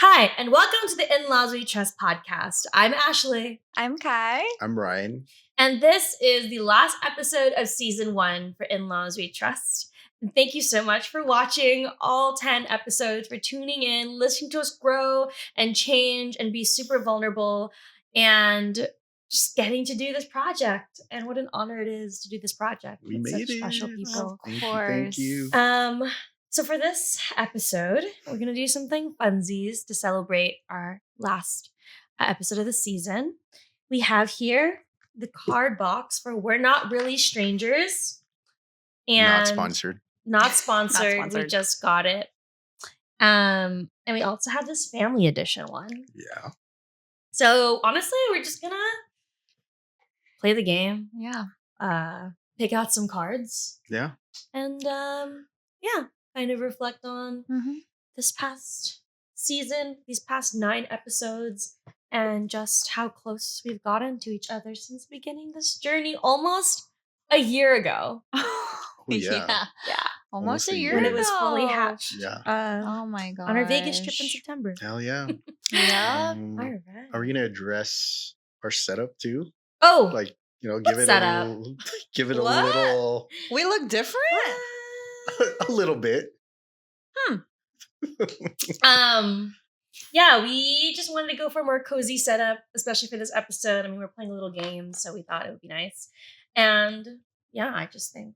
Hi, and welcome to the In-Laws We Trust podcast. I'm Ashley. I'm Kai. I'm Ryan. And this is the last episode of season 1 for In-Laws We Trust. And thank you so much for watching all 10 episodes, for tuning in, listening to us grow and change and be super vulnerable, and just getting to do this project. And what an honor it is to do this project We with made such it. special people. Thank you. So for this episode, we're going to do something funsies to celebrate our last episode of the season. We have here the card box for We're Not Really Strangers. And Not sponsored. Not sponsored. Not sponsored. We just got it. And we also have this family edition one. Yeah. So honestly, we're just going to play the game. Yeah. Pick out some cards. Yeah. And kind of reflect on this past season, these past 9 episodes, and just how close we've gotten to each other since beginning this journey almost a year ago. Yeah. Almost a year When ago. it was fully hatched. Yeah. Oh my god. On our Vegas trip in September. Hell yeah. Yeah. All right. Are we gonna address our setup too? Oh, Like, give What it setup? a little, give it What? a little, We look different. a little bit. Yeah, we just wanted to go for a more cozy setup, especially for this episode. I mean, we're playing a little game, so we thought it would be nice. And yeah, I just think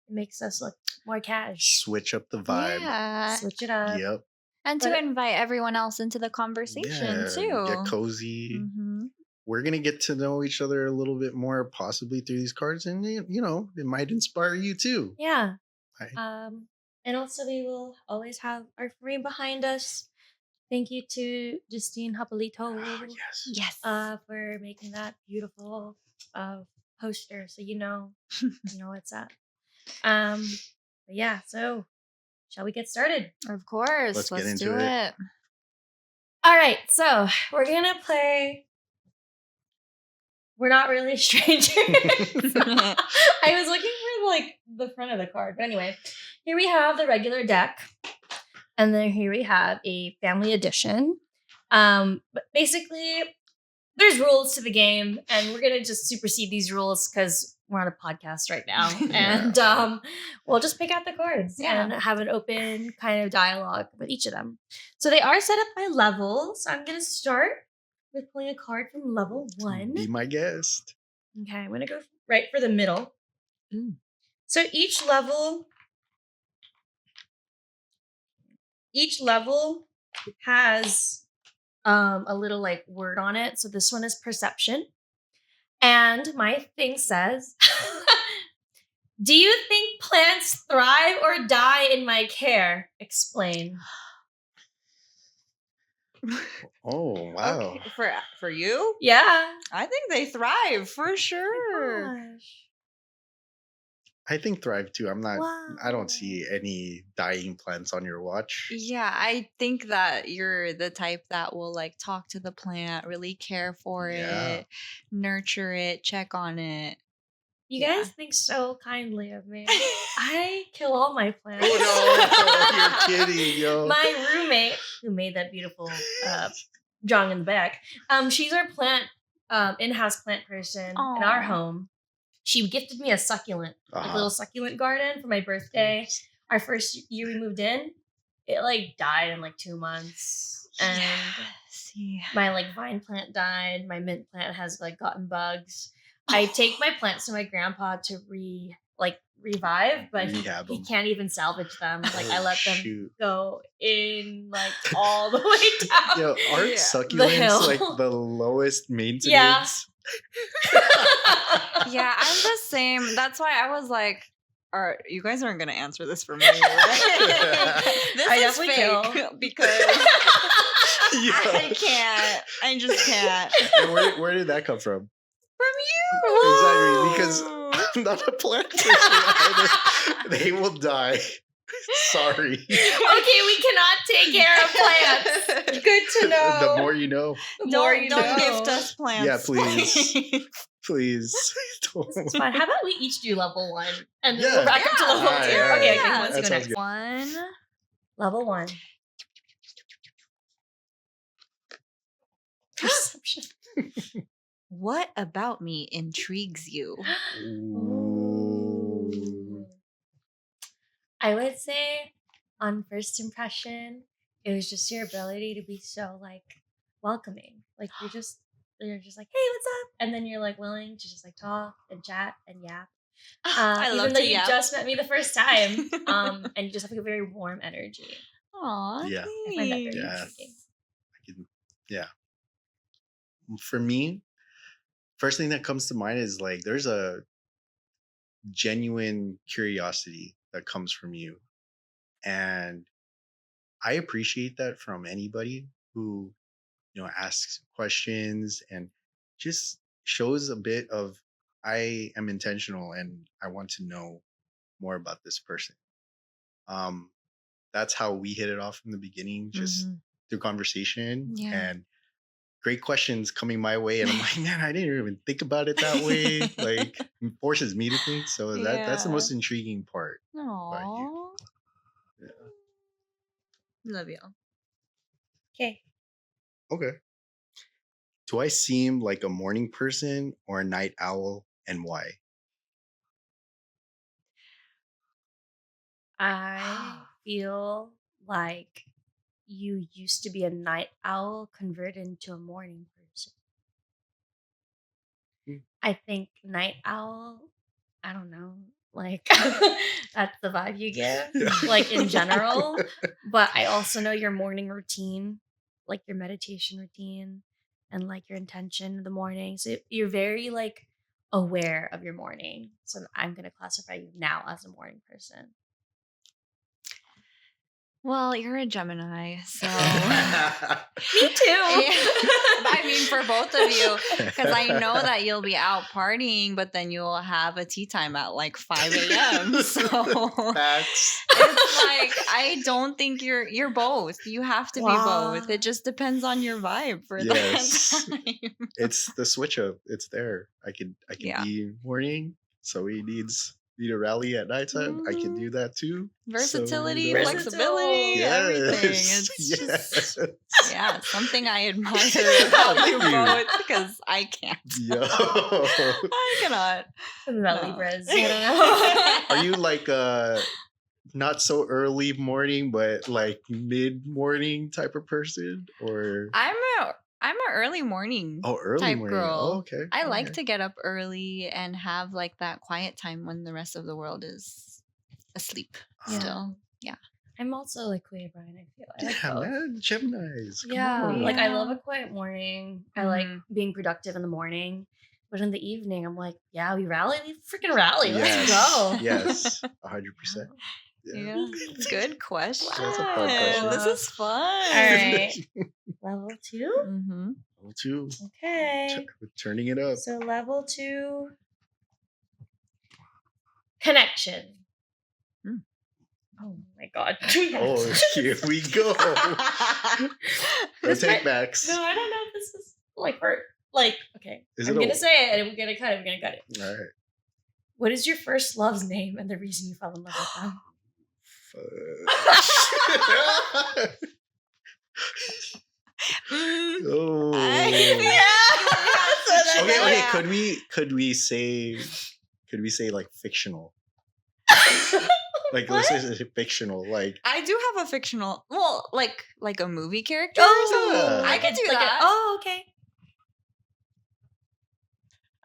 it makes us look more cash. Switch up the vibe. Yeah. Switch it up. Yep. And to But- invite everyone else into the conversation Yeah. too. Get cozy. Mhm. We're gonna get to know each other a little bit more, possibly through these cards, and it might inspire you too. Yeah. Right. And also we will always have our frame behind us. Thank you to Justine Hapolito Yes. Yes. for making that beautiful poster. So you know what's up. But yeah, so shall we get started? Of course. Let's get Let's into do it. it. All right, so we're gonna play We're Not Really Strangers. I was looking for like the front of the card, but anyway, here we have the regular deck, and then here we have a family edition. But basically, there's rules to the game, and we're gonna just supersede these rules because we're on a podcast right now, and we'll just pick out the cards and have an open kind of dialogue with each of them. So they are set up by level. So I'm gonna start with pulling a card from level 1. Be my guest. Okay, I'm gonna go right for the middle. So each level has a little like word on it. So this one is perception. And my thing says, do you think plants thrive or die in my care? Explain. Oh wow. Okay, for you? Yeah. I think they thrive for sure. Gosh. I think thrive too. I Wow. don't see any dying plants on your watch. Yeah, I think that you're the type that will like talk to the plant, really care for Yeah. it, nurture it, check on it. You Yeah. guys think so kindly of me. I kill all my plants. Oh no, you're kidding, yo. My roommate, who made that beautiful drawing in the back, she's our plant, in-house plant person in our Aw. home. She gifted me a succulent, like a little succulent garden for my birthday. Our first year we moved in, it like died in like 2 months. And Yeah. my like vine plant died. My mint plant has like gotten bugs. I take my plants to my grandpa to revive, but Rehab he 'em. can't even salvage them. Like I Oh, let them shoot. go in like all the way down. Yo, aren't Yeah. succulents hill. like the lowest maintenance? Yeah, I'm the same. That's why I was like, you guys aren't gonna answer this for me, right? This I is definitely fake kill. because Yeah. I can't. I just can't. And where did that come from? From you. Exactly, because I'm not a plant person either. They will die. Sorry. Okay, we cannot take care of plants. Good to know. The more you know. The more you Don't know. gift us plants. Yeah, please. Please. It's fine. How about we each do level 1 and then Yeah. we'll back up to level Alright, 2? alright. Okay, Yeah. let's That go sounds next. good. 1. Level 1. What about me intrigues you? Ooh. I would say on first impression, it was just your ability to be so like welcoming. Like you're just like, hey, what's up? And then you're like willing to just like talk and chat and yap. I love Even though to you yap. just met me the first time. And you just have like a very warm energy. Aw, Yeah. I find that very Yeah. intriguing. I can, yeah. For me, first thing that comes to mind is like there's a genuine curiosity that comes from you. And I appreciate that from anybody who, asks questions and just shows a bit of I am intentional and I want to know more about this person. Um, that's how we hit it off from the beginning, just through conversation Yeah. and great questions coming my way. And I'm like, man, I didn't even think about it that way. Like it forces me to think. So that's the Yeah. most intriguing part about you. Aw. Yeah. Love you. Okay. Okay. Do I seem like a morning person or a night owl, and why? I feel like you used to be a night owl converted into a morning person. Hmm. I think night owl, I don't know, like that's the vibe you give, like in general. But I also know your morning routine, like your meditation routine and like your intention in the morning. So you're very like aware of your morning. So I'm going to classify you now as a morning person. Well, you're a Gemini, so. Me too. I mean, for both of you, because I know that you'll be out partying, but then you'll have a tea time at like 5 a.m. So Facts. it's like I don't think you're both. You have to be both. Wow. It just depends on your vibe for Yes. that time. It's the switch up. It's there. I can Yeah. be morning. So he need a rally at nighttime. I can do that too. Versatility, So, flexibility, everything. It's just yeah, something I admire about you both because I can't. Yo. I cannot. Something about No. Libras. I don't know. Are you like not so early morning, but like mid morning type of person, or I'm an early morning early type morning? girl. Oh, okay. I like Okay. to get up early and have like that quiet time when the rest of the world is asleep still. Yeah. I'm also like Kuya Brian, I feel. I like Yeah, both. man, Geminis. Come Yeah. on. Like I Yeah. love a quiet morning. I like Mhm. being productive in the morning. But in the evening, I'm like, yeah, we freaking rally. Yes. Let's go. Yes, 100%. Yeah. Good question. That's a fun question. This is fun. All right. Level 2? Mm-hmm. Level 2. Okay. We're turning it up. So level 2. Connection. Hmm. Oh my god. Oh, here we go. No This take might- backs. No, I don't know if this is like hurt. Like, okay. Is I'm it gonna say it and we're gonna cut it. We're gonna cut it. All right. What is your first love's name and the reason you fell in love with them? Oh. Okay. Could we say like fictional? Like let's say fictional. Like I do have a fictional, well, like a movie character. Oh. I could do Like that. oh, okay.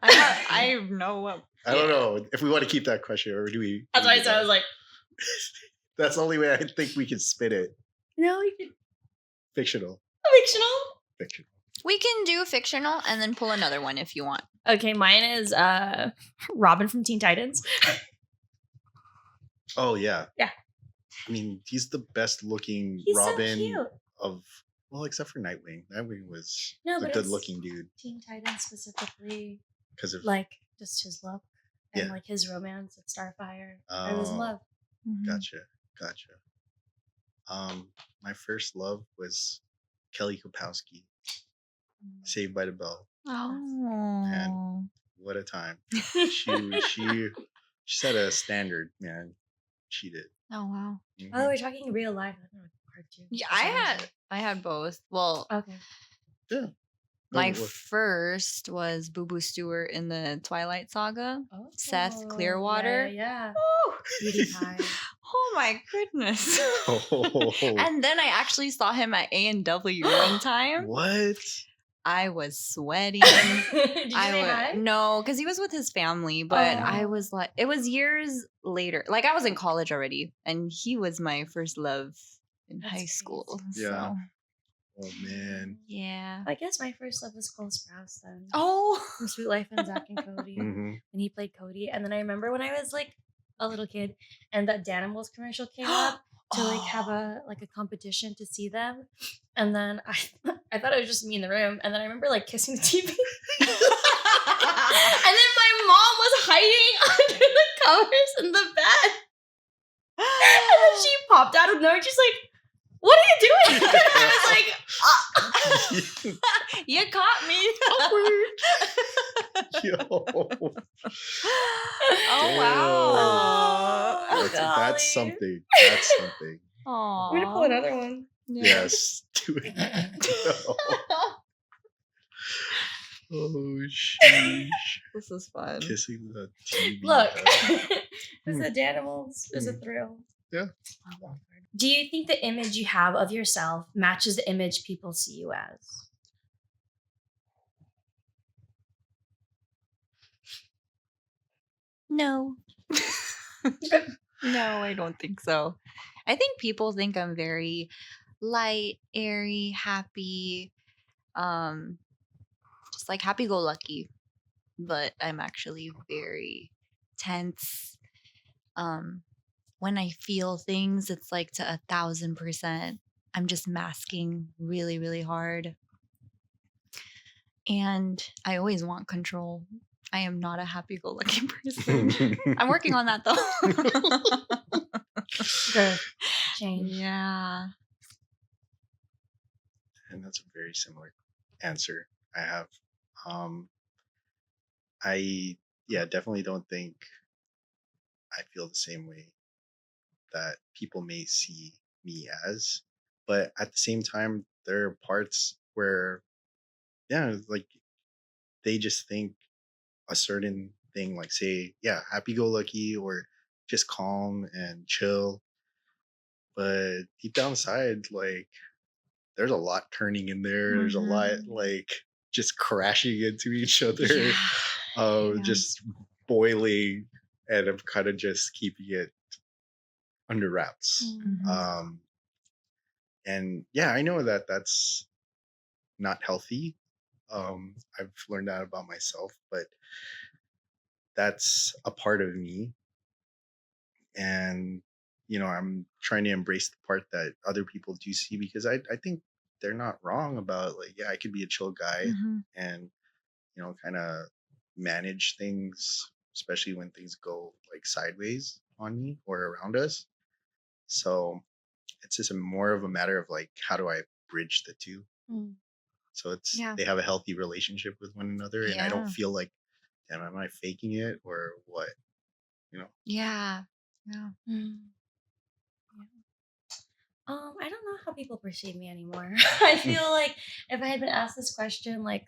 I know what. I don't know if we want to keep that question or do we? That's why I said I was like, That's the only way I think we can spin it. no, you can Fictional. fictional. Fictional. We can do fictional and then pull another one if you want. Okay, mine is Robin from Teen Titans. Oh yeah. Yeah. I mean, he's the best looking He's Robin so cute. of except for Nightwing. Nightwing was No, a but good it's looking dude Teen Titans specifically, because of like just his look and Yeah. like his romance with Starfire. I was in love. Gotcha. My first love was Kelly Kapowski, Saved by the Bell. Oh. What a time. She set a standard, man. She did. Oh wow. Mhm. Oh, we're talking real life. I don't know, cartoon. Yeah, I had both. Well, Okay. Yeah. My what? first was Boo Boo Stewart in the Twilight Saga. Seth Oh, Clearwater. Yeah. Woo! Cutie pie. Oh my goodness. Oh, And then I actually saw him at A&W one time. what? I was sweating. Did you say hi? No, because he was with his family, but I Oh. was like, it was years later. Like I was in college already, and he was my first love in That's high school. Yeah. So Oh man. yeah. I guess my first love was Cole Sprouse then. Oh. From Sweet Life and Zach and Cody. Hmm. And he played Cody. And then I remember when I was like a little kid and that Danimals commercial came up to like have a competition to see them. And then I thought it was just me in the room. And then I remember like kissing the TV. And then my mom was hiding under the covers in the bed. And then she popped out of nowhere. She's like, "What are you doing?" I was like, You caught me. Yo. Oh wow. That's golly. something. That's something. Aww. I'm gonna pull another one. Yes. Do it. No. Oh sheesh. This is fun. Kissing the TV. Look, head. it's the Danimals. It's a thrill. Yeah. Do you think the image you have of yourself matches the image people see you as? No. No, I don't think so. I think people think I'm very light, airy, happy, just like happy go lucky. But I'm actually very tense. When I feel things, it's like to 1,000%. I'm just masking really, really hard. And I always want control. I am not a happy-go-lucky person. I'm working on that though. Good. Change. Yeah. And that's a very similar answer I have. I definitely don't think I feel the same way that people may see me as. But at the same time, there are parts where, like they just think a certain thing, like say, happy go lucky or just calm and chill. But deep down inside, like there's a lot turning in there. There's a lot like just crashing into each other. Yeah. Just boiling, and I'm kind of just keeping it under wraps. Mhm. And I know that that's not healthy. I've learned that about myself, but that's a part of me. And, I'm trying to embrace the part that other people do see, because I think they're not wrong about like, I could be a chill guy Mhm. and, kind of manage things, especially when things go like sideways on me or around us. So it's just more of a matter of like, how do I bridge the two? So it's Yeah. they have a healthy relationship with one another, and I don't Yeah. feel like, damn, am I faking it or what? Yeah. I don't know how people perceive me anymore. I feel like if I had been asked this question like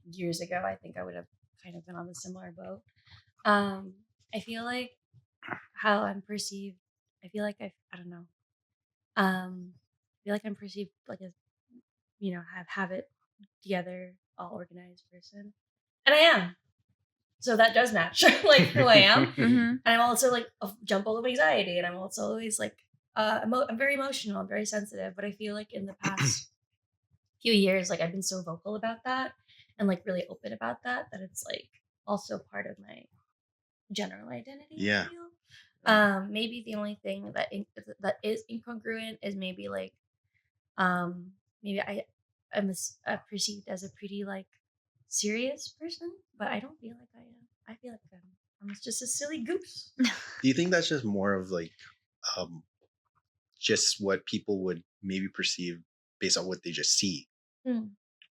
years ago, I think I would have kind of been on a similar boat. I feel like how I'm perceived. I feel like I don't know. I feel like I'm perceived like a have it together, all organized person, and I am. So that does match like who I am. Mhm. And I'm also like a jumble of anxiety, and I'm also always like I'm very emotional, I'm very sensitive, but I feel like in the past few years, like I've been so vocal about that and like really open about that it's like also part of my general identity. Yeah. I feel. Maybe the only thing that is incongruent is maybe like maybe I'm perceived as a pretty like serious person, but I don't feel like I am. I feel like I'm just a silly goose. Do you think that's just more of like, just what people would maybe perceive based on what they just see?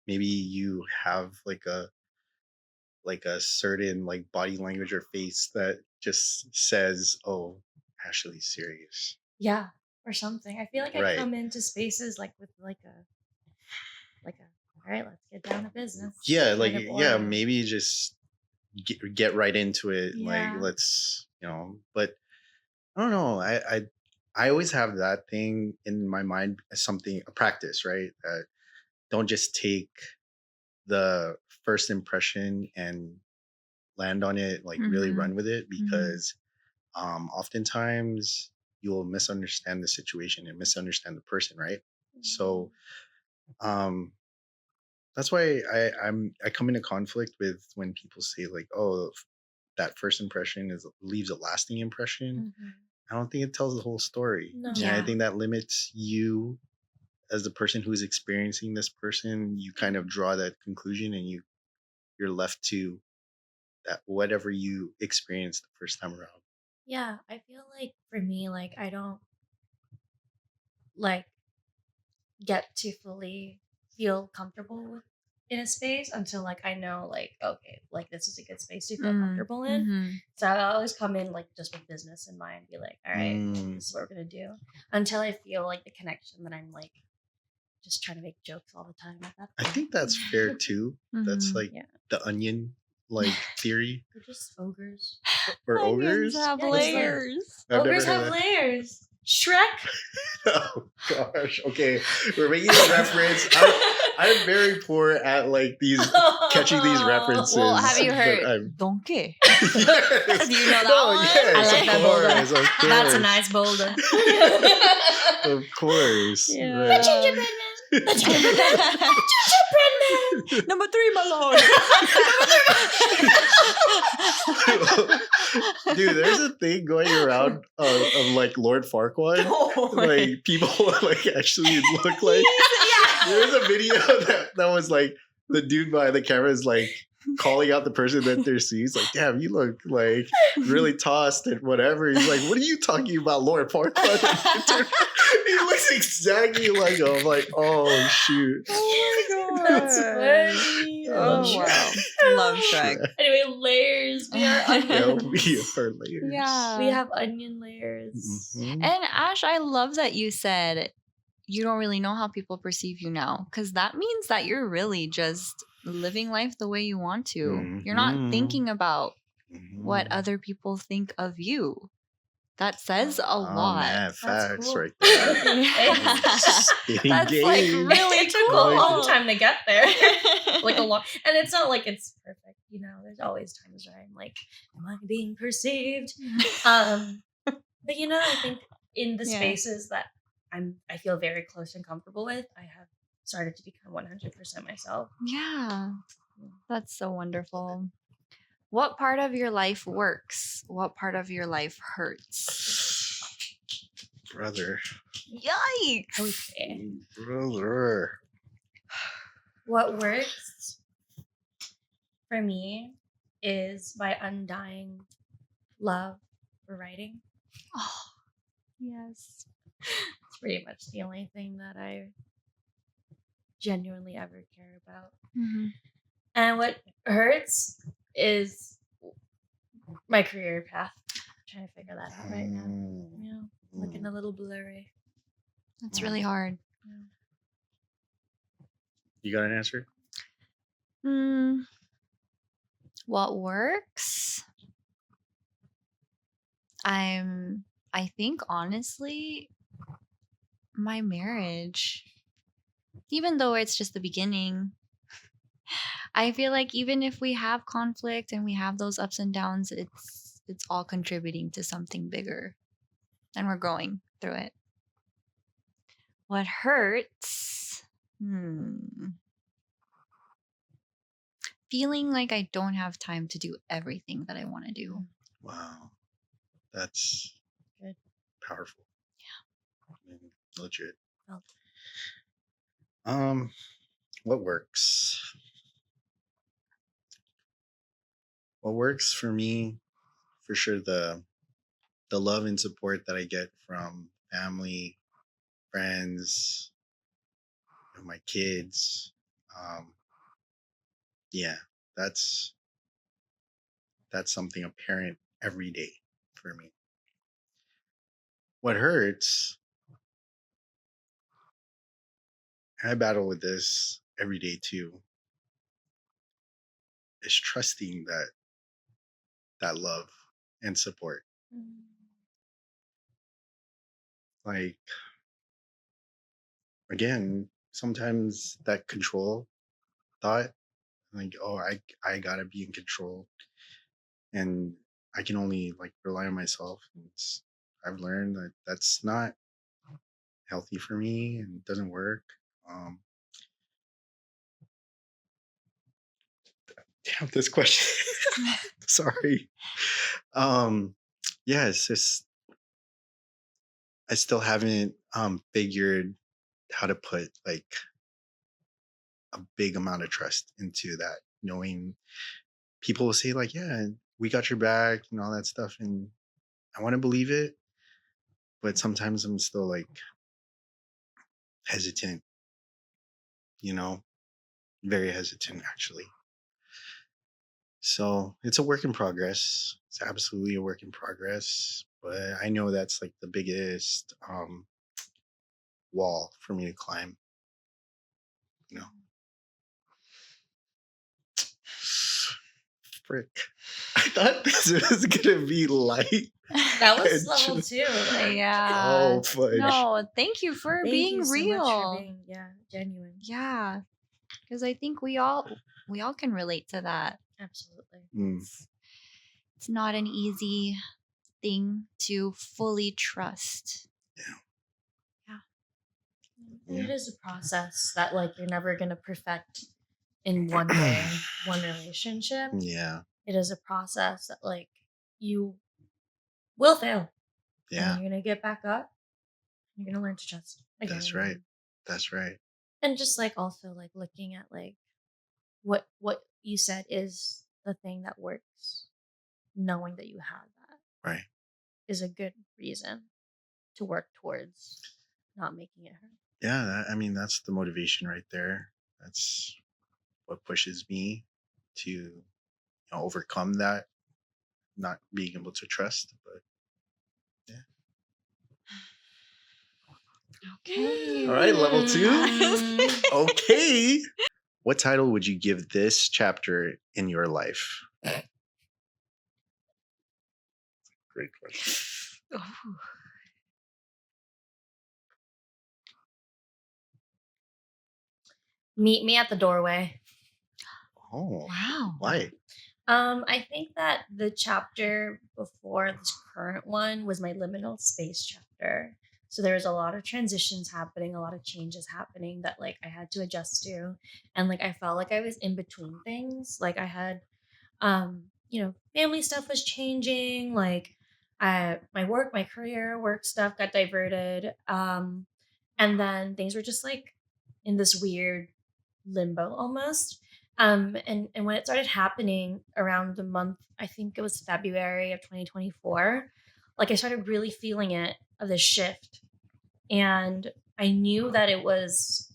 Maybe you have like a certain like body language or face that just says, "Oh, Ashley's serious." Yeah, or something. I feel like I Right. come into spaces like with like a all right, let's get down to business. Yeah, kind like of yeah, aura. maybe just get right into it. Like Yeah. let's but I don't know. I always have that thing in my mind as something a practice, right? Don't just take the first impression and land on it, like really Mhm. run with it, Mhm. because oftentimes you'll misunderstand the situation and misunderstand the person, right? So um that's why I come into conflict with when people say like, oh, that first impression leaves a lasting impression. Mhm. I don't think it tells the whole story. No. And I Yeah. think that limits you as the person who's experiencing this person. You kind of draw that conclusion and you're left to that whatever you experienced the first time around. Yeah, I feel like for me, like I don't like get to fully feel comfortable with in a space until like I know like okay, like this is a good space to feel comfortable in. Mhm. So I always come in like just with business in mind, be like, all right, Mm, this is what we're gonna do. Until I feel like the connection that I'm like just trying to make jokes all the time at that I point. think that's fair too. That's Mhm. like Yeah. the onion like theory. We're just ogres. Or Onions ogres. have Yeah, What's that? layers. I've Ogres never have heard layers. Shrek. that. Oh gosh. Okay, we're making a reference. I'm very poor at like these catching these references. Well, have you but heard I'm Donkey? yes. Do you know that No, one? yes, I like of that boulder. course, of That's a course. nice boulder. Of course. Yeah. The gingerbread man. The gingerbread man. Gingerbread man. Number 3, my lord. Dude, there's a thing going around of like Lord Farquaad. No way. Like people like actually look like. There's a video that was like the dude behind the camera is like calling out the person that they're seeing. He's like, damn, you look like really tossed and whatever. He's like, what are you talking about, Lord Farquaad? He looks exactly like him. I'm like, oh shoot. Oh my That's god. funny. I Oh love Oh, wow. Love Shrek. Shrek. Anyway, layers. We are Yeah, onions. we are layers. Yeah. We have onion layers. Mhm. And Ash, I love that you said you don't really know how people perceive you now, because that means that you're really just living life the way you want to. You're not Mhm. thinking about what Mhm. other people think of you. That says a Oh lot. man, That's facts cool. right there. Thanks. Spitting That's like game. really It took cool. a long time to get there. Like a long, and it's not like it's perfect. You know, there's always times where I'm like, am I being perceived? But you know, I think in the Yeah. spaces that I feel very close and comfortable with, I have started to become 100% myself. Yeah, that's so wonderful. What part of your life works? What part of your life hurts? Brother. Yikes! Okay. Brother. What works for me is my undying love for writing. Oh, yes. It's pretty much the only thing that I genuinely ever care about. Mm-hmm. And what hurts is my career path. I'm trying to figure that out right now. Yeah, looking a little blurry. That's really hard. Yeah. You got an answer? What works? I think honestly, my marriage. Even though it's just the beginning, I feel like even if we have conflict and we have those ups and downs, it's all contributing to something bigger. And we're growing through it. What hurts? Feeling like I don't have time to do everything that I want to do. Wow. That's Good. powerful. Yeah. Legit. Felt. What works? What works for me, for sure, the love and support that I get from family, friends, and my kids. Yeah, that's something apparent every day for me. What hurts, I battle with this every day too is trusting that love and support. Like, again, sometimes that control thought, like, oh, I gotta be in control, and I can only like rely on myself. I've learned that that's not healthy for me and doesn't work. Um, Damn, this question. Sorry. Um, yeah, it's just I still haven't figured how to put like a big amount of trust into that, knowing people will say like, yeah, we got your back and all that stuff, and I want to believe it, but sometimes I'm still like hesitant, you know, very hesitant actually. So it's a work in progress. It's absolutely a work in progress, but I know that's like the biggest wall for me to climb, you know. Frick. I thought this was gonna be light. That was and level just- 2. Like, Yeah. Oh fudge. No, thank you for thank being you so real. much for being, genuine. Yeah, because I think we all can relate to that. Absolutely. Mm, It's not an easy thing to fully trust. And Yeah. it is a process that like you're never gonna perfect in one day, one relationship. yeah. It is a process that like you will fail. Yeah. And you're gonna get back up. You're gonna learn to trust again. That's and right. again. That's right. And just like also like looking at like what you said is the thing that works. Knowing that you have that Right. is a good reason to work towards not making it hurt. Yeah, I mean that's the motivation right there. That's what pushes me to overcome that not being able to trust. But Okay. all right, level 2. Mm. Okay. What title would you give this chapter in your life? Great question. Ooh. Meet me at the doorway. Oh, Wow. why? I think that the chapter before this current one was my liminal space chapter. So there was a lot of transitions happening, a lot of changes happening that like I had to adjust to. And like I felt like I was in between things. Like I had family stuff was changing, like my career work stuff got diverted. And then things were just like in this weird limbo almost. And when it started happening around the month, I think it was February of 2024, like I started really feeling it of this shift. And I knew that it was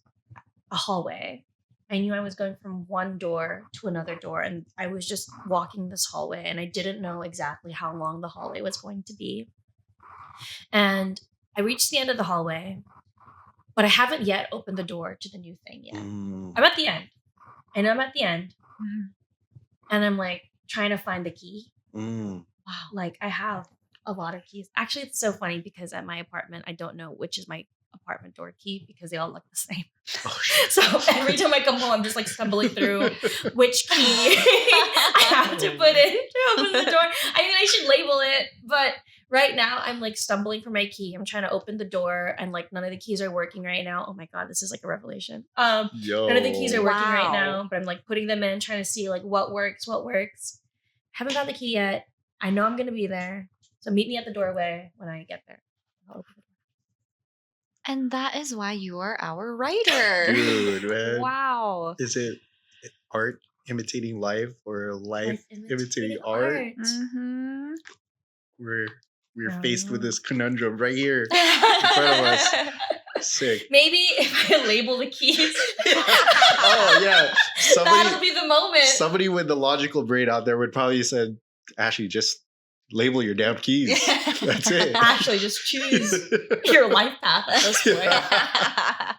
a hallway. I knew I was going from one door to another door, and I was just walking this hallway, and I didn't know exactly how long the hallway was going to be. And I reached the end of the hallway, but I haven't yet opened the door to the new thing yet. Mm, I'm at the end. I know I'm at the end, Mhm. and I'm like trying to find the key. mm. Wow. Like I have a lot of keys. Actually, it's so funny because at my apartment, I don't know which is my apartment door key because they all look the same. Oh, shit. So every time I come home, I'm just like stumbling through which key I have to put in to open the door. I mean, I should label it, but right now I'm like stumbling for my key. I'm trying to open the door and like none of the keys are working right now. Oh my God, this is like a revelation. Yo. None of the keys are working right Wow. now, but I'm like putting them in, trying to see like what works. Haven't found the key yet. I know I'm going to be there. So meet me at the doorway when I get there. I'll open the door. And that is why you are our writer. Dude, man. Wow. Is it art imitating life or life imitating art? Mm-hmm. We're Oh, faced with no. this conundrum right here in front of us. Sick. Maybe if I label the keys, Oh yeah. that'll be the moment. Somebody with the logical brain out there would probably said, Ashley, just label your damn keys. That's it. Actually, just choose your life path at this point. Yeah.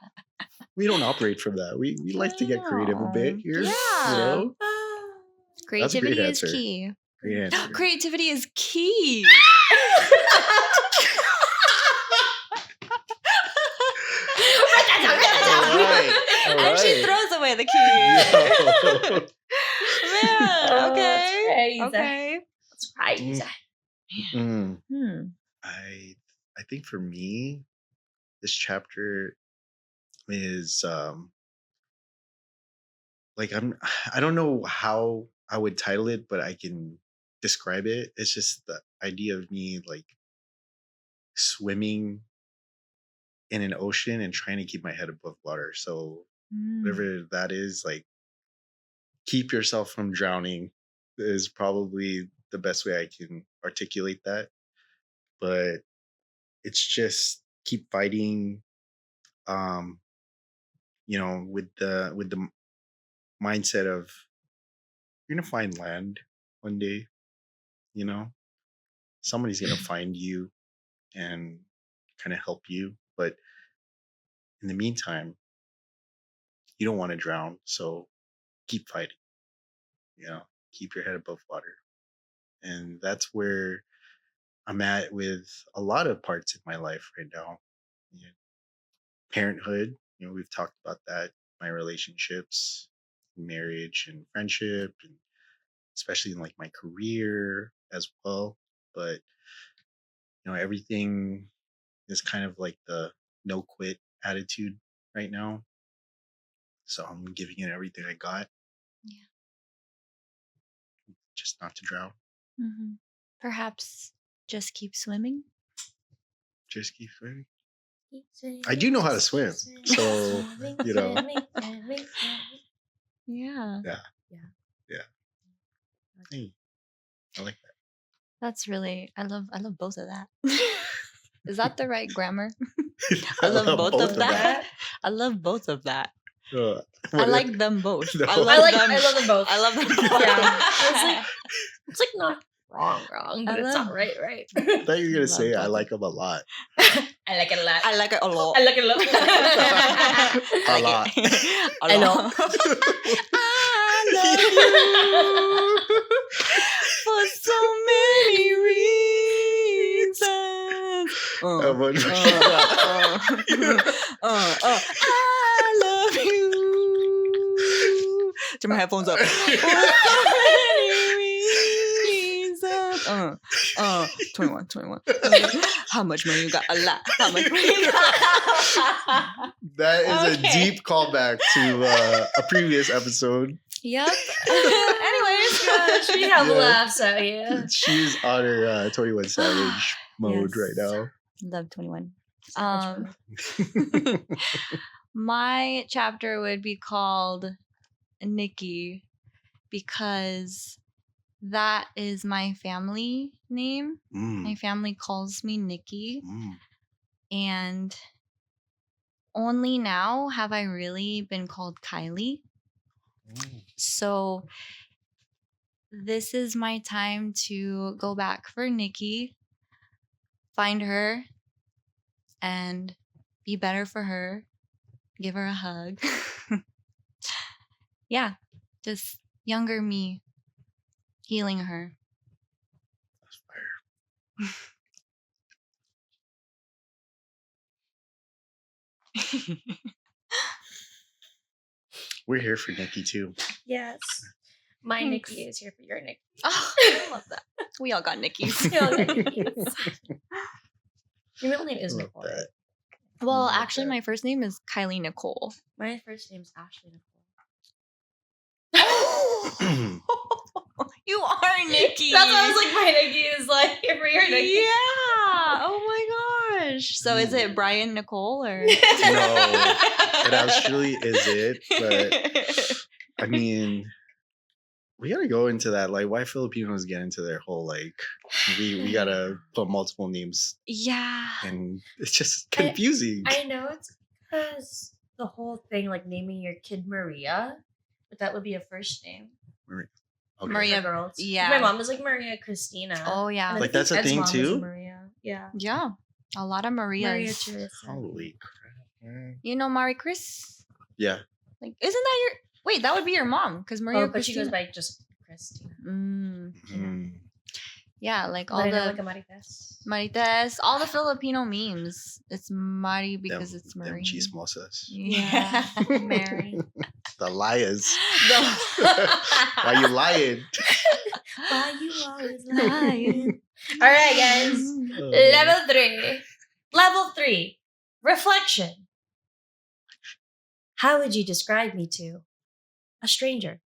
we don't operate from that. We like to get creative a bit here. Yeah. You know? That's a great Creativity is answer. key. Great answer. Creativity is key. All And she right. throws away the key. Yo. Man, Oh, okay. that's crazy. Okay. That's crazy. Mm. Hmm. I think for me, this chapter is like I don't know how I would title it, but I can describe it. It's just the idea of me like swimming in an ocean and trying to keep my head above water. So whatever that is, like keep yourself from drowning is probably the best way I can articulate that. But it's just keep fighting, um, with the mindset of you're gonna find land one day, you know? Somebody's gonna find you and kind of help you. But in the meantime, you don't want to drown, so keep fighting, keep your head above water. And that's where I'm at with a lot of parts of my life right now. Yeah. Parenthood, we've talked about that, my relationships, marriage and friendship, and especially in like my career as well. But everything is kind of like the no quit attitude right now. So I'm giving it everything I got. Yeah. Just not to drown. Mm-hmm. Perhaps just keep swimming. Just keep swimming. I do know how to swim, so Yeah. Yeah. Hey, I like that. That's really I love both of that. Is that the right grammar? I love both of that. I love both of that. I like them both. No. I love them both. I love them both. Yeah. It's like not wrong, but it's not right. I thought you were gonna say I like them a lot. I like it a lot. I like it a lot. I like it a lot. A lot. I know. I love you for so many reasons. I love you. Turn my headphones up. For so many reasons. 21. How much money you got? A lot. How much money you got? That is a deep callback to a previous episode. Yep. Anyways, she have laughs out here. She's on her 21 Savage mode Yes. right now. Love 21. My chapter would be called Nikki because that is my family name. My family calls me Nikki. And only now have I really been called Kylie. So this is my time to go back for Nikki, find her, and be better for her. Give her a hug. Yeah, just younger me healing her. That's fire. We're here for Nikki too. Yes. My Thanks. Nikki is here for your Nikki. Oh, I love that. We all got Nikki's. We all got Nikki's. Your middle name is Love Nicole. that. Well, Love actually, that. my first name is Kylie Nicole. My first name's Ashley Nicole. You are Nikki. That's why I was like, my Nikki is like here for your Nikki. Yeah. Oh my gosh. So is it Brian Nicole or? No, it actually is it. But I mean, we gotta go into that. Like, why Filipinos get into their whole like, we gotta put multiple names, Yeah. and it's just confusing. I know it's because the whole thing, like naming your kid Maria, but that would be a first name. Okay. Maria. For girls. Yeah. My mom is like Maria Christina. Oh yeah. And I Like, think that's a Ed's thing mom is too? Maria. Yeah. Yeah. A lot of Marias. Maria Teresa. Holy crap! Man. You know Mari Chris? Yeah. Like, isn't that your? Wait, that would be your mom because Maria. Oh, but she goes Cristina. by just Christina. Mm. Yeah, like But all I know the like a Marites. Marites, all the Filipino memes. It's Mari because Them, it's them Marie. chismosas. Yeah, Mary. The liars. The- Why you lying? Why you always lying? All right, guys. Level 3. Reflection. How would you describe me to a stranger?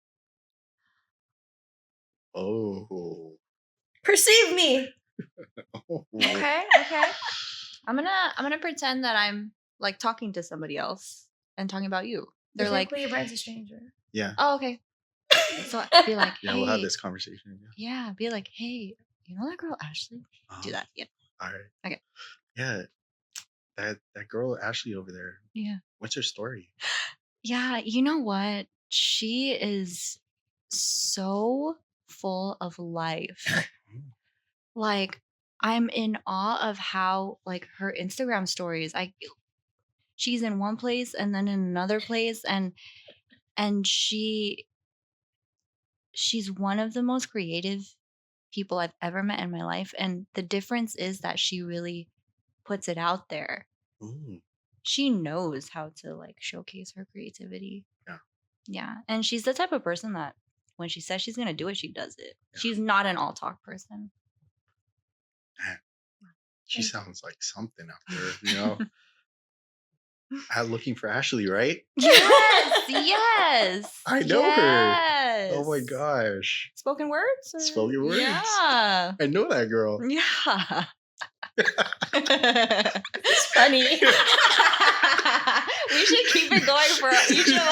Oh. Perceive me. Okay. I'm gonna pretend that I'm like talking to somebody else and talking about you. They're like, Queer Brian's a stranger. Yeah. oh, okay. So I'd be like, Yeah, hey, we'll have this conversation. Yeah, be like, hey, you know that girl Ashley? Do that. Yeah. All right. Okay. Yeah. That girl Ashley over there. Yeah. What's her story? Yeah, you know what? She is so full of life. Like, I'm in awe of how like her Instagram stories. She's in one place and then in another place and she's one of the most creative people I've ever met in my life. And the difference is that she really puts it out there. Ooh. She knows how to like showcase her creativity. Yeah. Yeah. And she's the type of person that when she says she's going to do it, she does it. Yeah. She's not an all talk person. She sounds like something out there, you know? Looking for Ashley, right? Yes. I know her. Oh my Yes. gosh. Spoken words? Or? Spoken words. Yeah. I know that girl. Yeah. It's funny. We should keep it going for each of us.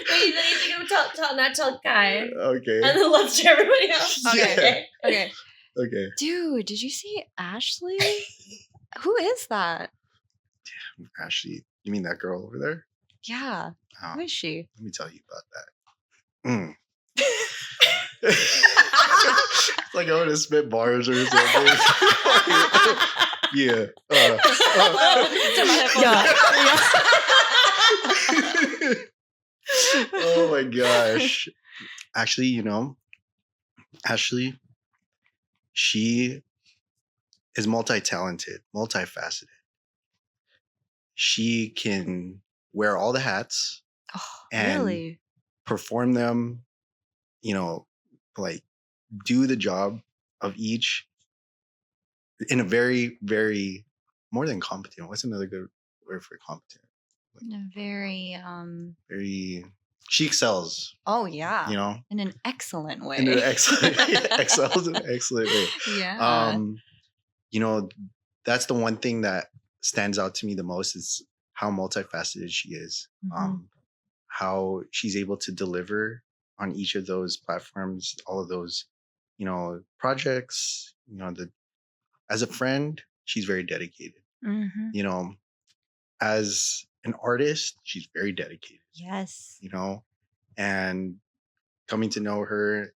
Wait, then you think of not tell Kai. Okay. And then let's to everybody else. Okay. Okay. Okay. Dude, did you see Ashley? Who is that? Ashley, you mean that girl over there? Yeah. Oh, Who is she? let me tell you about that. It's like I want to spit bars or something. Yeah. Oh my gosh. Actually, you know, Ashley, she is multi-talented, multifaceted. She can wear all the hats Oh, and really? perform them, you know, like do the job of each in a very, very more than competent. What's another good word for competent? In a very Very, she excels, oh yeah. you know, In an excellent way. in an excellent, excels in an excellent way. Yeah. You know, that's the one thing that stands out to me the most is how multifaceted she is. Mhm. How she's able to deliver on each of those platforms, all of those, you know, projects, you know, as a friend, she's very dedicated. Mhm. You know, as an artist, she's very dedicated, Yes. you know, and coming to know her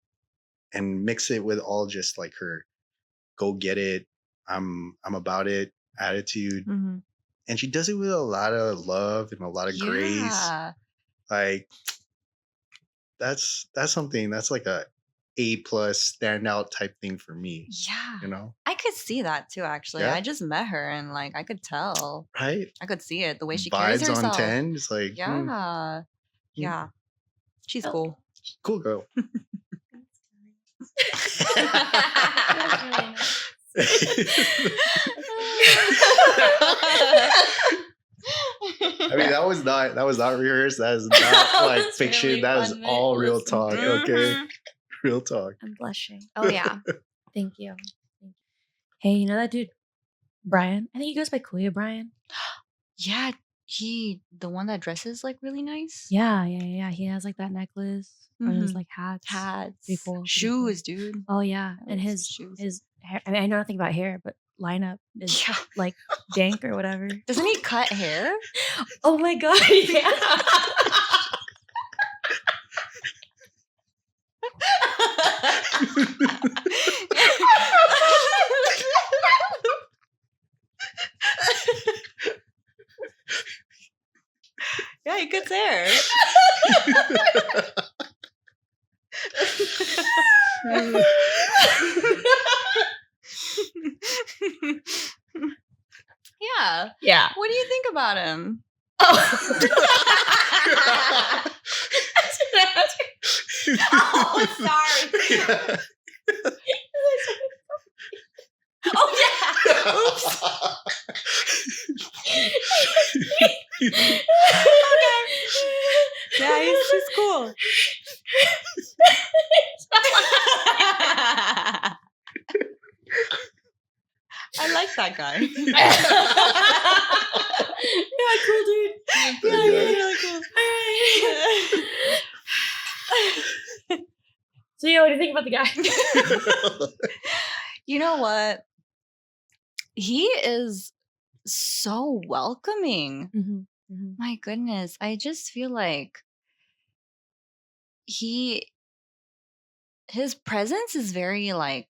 and mix it with all just like her go get it, I'm about it attitude. Mhm. And she does it with a lot of love and a lot of grace. Yeah. Like that's something that's like a plus standout type thing for me, Yeah. you know? I could see that too, actually. Yeah? I just met her and like I could tell. Right? I could see it. The way she carries Vibes on herself. 10. It's like, Yeah. Yeah. She's Oh. cool. cool girl. I mean, that was not rehearsed. That is not like That's fiction. really That is fun to all real listen talk. to. Okay, Mhm. real talk. I'm blushing. Oh yeah. Thank you. Hey, you know that dude, Brian? I think he goes by Kuya Brian. Yeah, the one that dresses like really nice. Yeah. He has like that necklace or his Mhm. like hats. Hats, Pretty cool. shoes, dude. Oh yeah, I and love his shoes. his hair. I mean, I know nothing about hair, but lineup is Yeah. like dank or whatever. Doesn't he cut hair? Oh my god! Yeah. Yeah, He cuts hair. Yeah. Yeah. What do you think about him? Oh. Oh, sorry. Oh, yeah. Oops. Okay. Yeah, he's cool. I like that guy. Yeah, cool dude. Yeah, he's really cool. So, yeah, what do you think about the guy? You know what? He is so welcoming. Mm-hmm. Mm-hmm. My goodness. I just feel like his presence is very like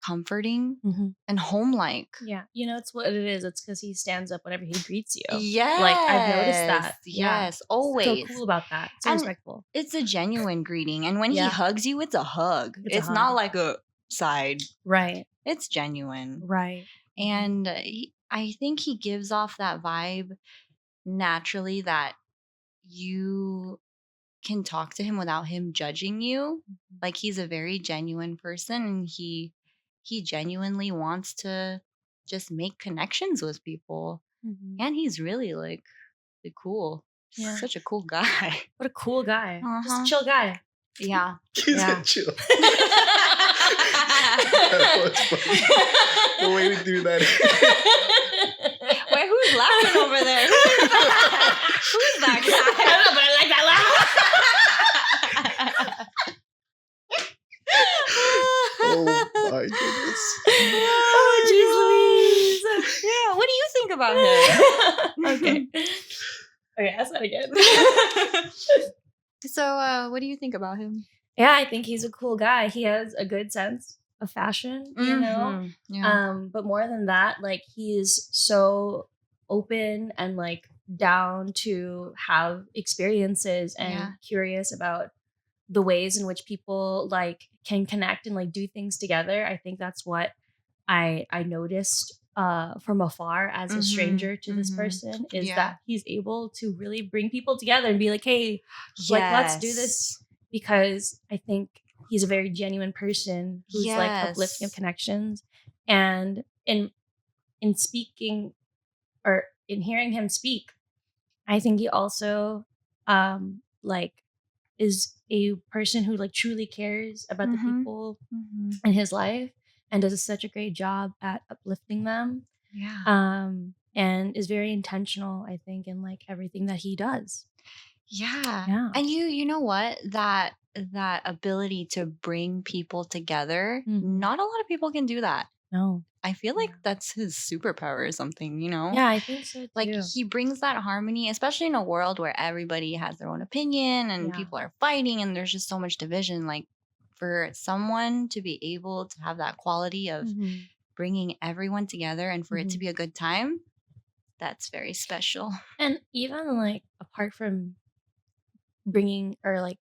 comforting Mm-hmm. and home-like. Yeah, you know, it's what it is. It's because he stands up whenever he greets you. Yes. Like, I've noticed that. Yeah. Yes, always. So cool about that. So And respectful. It's a genuine greeting. And when he Yeah. hugs you, it's a hug. It's a It's hug. not like a side. Right. It's genuine. Right. And I think he gives off that vibe naturally that you can talk to him without him judging you. Like he's a very genuine person and he genuinely wants to just make connections with people. Mm-hmm. And he's really like cool. Yeah. Such a cool guy. What a cool guy. Just Uh-huh. a chill guy. Yeah. He's Yeah. a chill. That was funny. The way we do that. Wait, who's laughing over there? Who's that guy? I don't know, but I like that laugh. Oh my goodness. Oh, jeez Louise. Yeah, what do you think about him? Okay. Okay, ask that again. So, what do you think about him? Yeah, I think he's a cool guy. He has a good sense of fashion, you know? Mhm. Yeah. But more than that, like he's so open and like down to have experiences and Yeah. curious about the ways in which people like can connect and like do things together. I think that's what I noticed from afar as a stranger to this person is Yeah. that he's able to really bring people together and be like, hey, like let's do this, because I think he's a very genuine person who's like uplifting of connections. And in speaking or in hearing him speak, I think he also like is a person who like truly cares about the people in his life and does such a great job at uplifting them. Yeah. And is very intentional, I think, in like everything that he does. Yeah. Yeah. And you know what? That ability to bring people together, not a lot of people can do that. No. I feel like that's his superpower or something, you know? Yeah, I think so too. Like he brings that harmony, especially in a world where everybody has their own opinion and people are fighting and there's just so much division. Like for someone to be able to have that quality of bringing everyone together and for it to be a good time, that's very special. And even like apart from bringing or like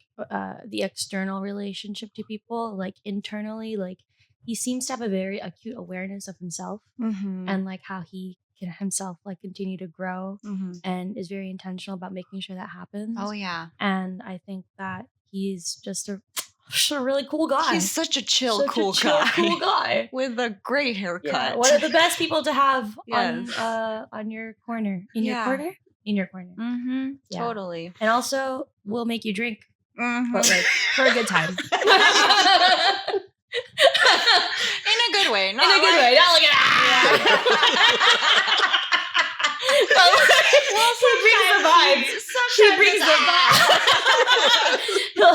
the external relationship to people, like internally, like he seems to have a very acute awareness of himself and like how he can himself like continue to grow and is very intentional about making sure that happens. Oh yeah. And I think that he's just a really cool guy. He's such a chill, cool guy with a great haircut. Yeah, one of the best people to have on your corner. Your corner? In your corner. Yeah. Totally. And also we'll make you drink. But like for a good time. In a good way. Not in a good way. Not like well, she brings the vibes. She brings the vibes.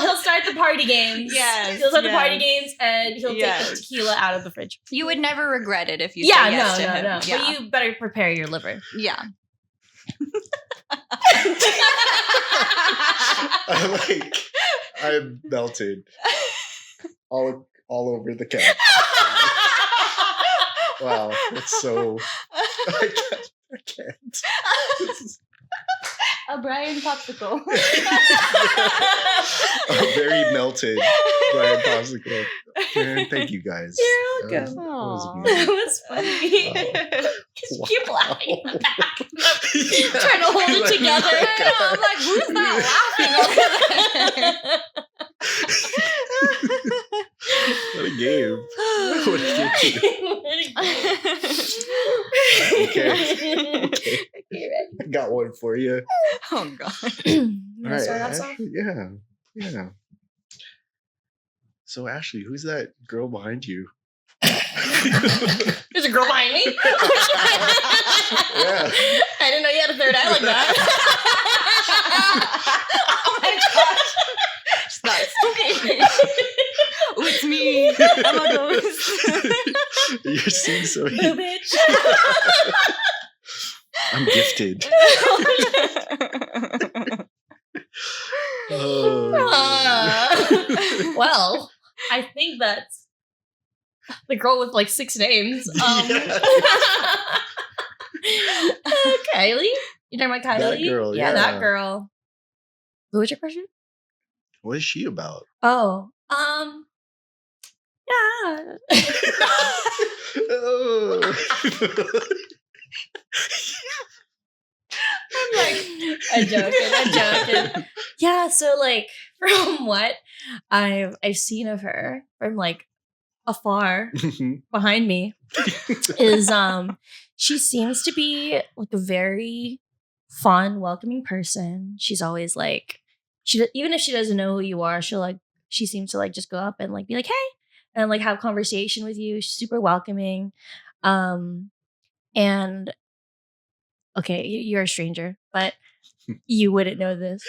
He'll start the party games. Yes. He'll start the party games and he'll take the tequila out of the fridge. You would never regret it if you say yes to him. No. Yeah. But you better prepare your liver. Yeah. I melted all over the couch. Wow, it's so I can't. A Brian popsicle. A very melted Brian popsicle. Man, thank you guys. You're That was, welcome. that was Aw. That amazing. was funny. Wow. Just keep laughing in the back. Yeah. Trying to hold it Like, together. oh my I'm like, who's that laughing over there? What a game. What a game. Okay. Okay. Okay, ready? I got one for you. Oh god. You All want to right. start off, Sal? Ashley, yeah. Yeah. So, Ashley, who's that girl behind you? There's a girl behind me. Yeah. I didn't know you had a third eye like that. Oh my gosh. Stop. Ooh, it's me. I'm a ghost. You're seeing so. Boo, bitch. I'm gifted. Oh. Well, I think that's the girl with like 6 names. Yeah. Kylie? You talking about Kylie? That girl, Yeah, that yeah. girl. What was your question? What is she about? Oh, yeah. Oh. I'm like, I'm joking. Yeah, so like from what I've seen of her from like afar behind me is she seems to be like a very fun, welcoming person. She's always like even if she doesn't know who you are, she seems to like just go up and like be like, hey, and like have conversation with you. She's super welcoming. And okay, you're a stranger, but you wouldn't know this.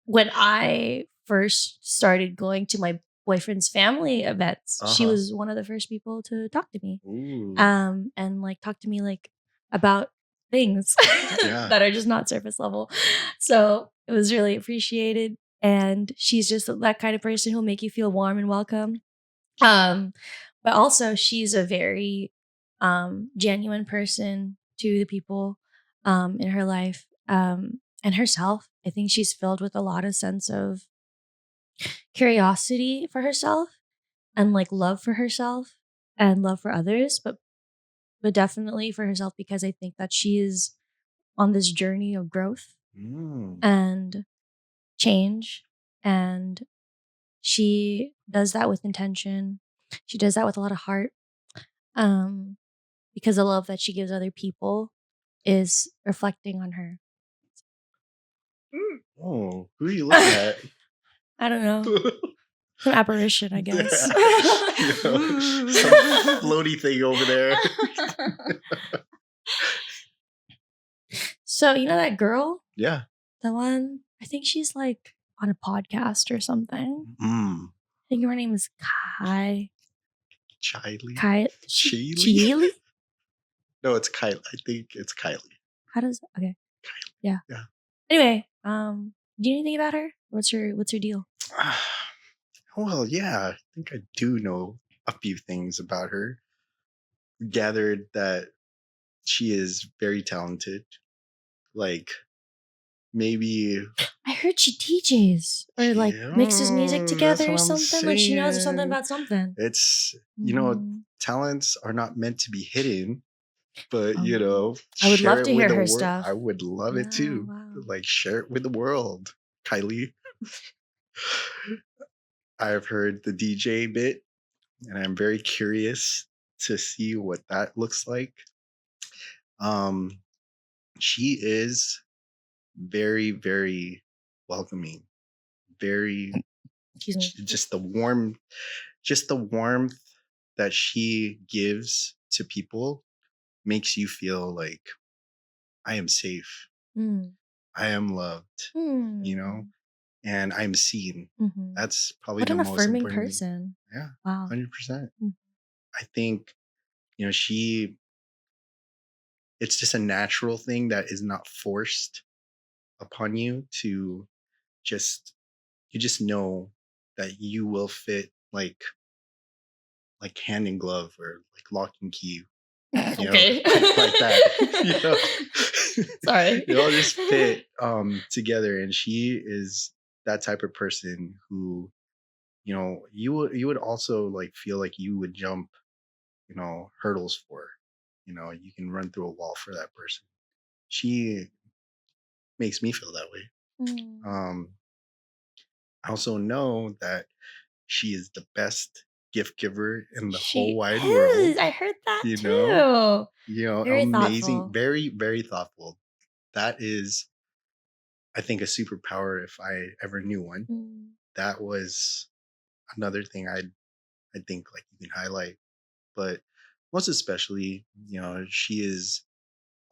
When I first started going to my boyfriend's family events, she Uh-huh. was one of the first people to talk to me. Ooh. And like talk to me like about things Yeah. that are just not surface level. So it was really appreciated. And she's just that kind of person who'll make you feel warm and welcome. But also she's a very genuine person to the people in her life and herself. I think she's filled with a lot of sense of curiosity for herself and like love for herself and love for others, but definitely for herself, because I think that she is on this journey of growth Mm. and change, and she does that with intention. She does that with a lot of heart, because the love that she gives other people is reflecting on her. Oh, who are you looking at? I don't know, some apparition, I guess. You know, some floaty thing over there. So you know that girl, Yeah. the one, I think she's like on a podcast or something. Mm. I think her name is Kai. Chiley. Chili? No, it's Kylie. I think it's Kylie. How does okay? Yeah. Yeah. Anyway, do you know anything about her? What's her deal? Well, yeah, I think I do know a few things about her. Gathered that she is very talented. Like, maybe I heard she DJs or like mixes music that's together or what I'm something. Like she knows something saying. about something. It's, you know, Mhm. talents are not meant to be hidden, but Oh. you know, I would share love it to with hear the her world. stuff. I would love it Yeah, too. wow. Like, share it with the world, Kylie. I've heard the DJ bit, and I'm very curious to see what that looks like. She is very, very welcoming. Very, Excuse me. just the warmth that she gives to people makes you feel like I am safe, Mm. I am loved, you know, and I'm seen. Mhm. That's probably What the an most affirming important. person. Yeah, Wow. 100%. Mm. I think, you know, it's just a natural thing that is not forced upon you to just, you just know that you will fit like hand in glove or like lock and key Okay. Like that. Sorry. They all just fit together, and she is that type of person who, you would also like feel like you would jump, hurdles for. You can run through a wall for that person. She makes me feel that way. Mm. Um, I also know that she is the best gift giver in the whole She wide is. world. I heard that You too. know, Very amazing, thoughtful. very, very thoughtful. That is, I think, a superpower if I ever knew one. Mm. That was another thing I think like you can highlight. But most especially, she is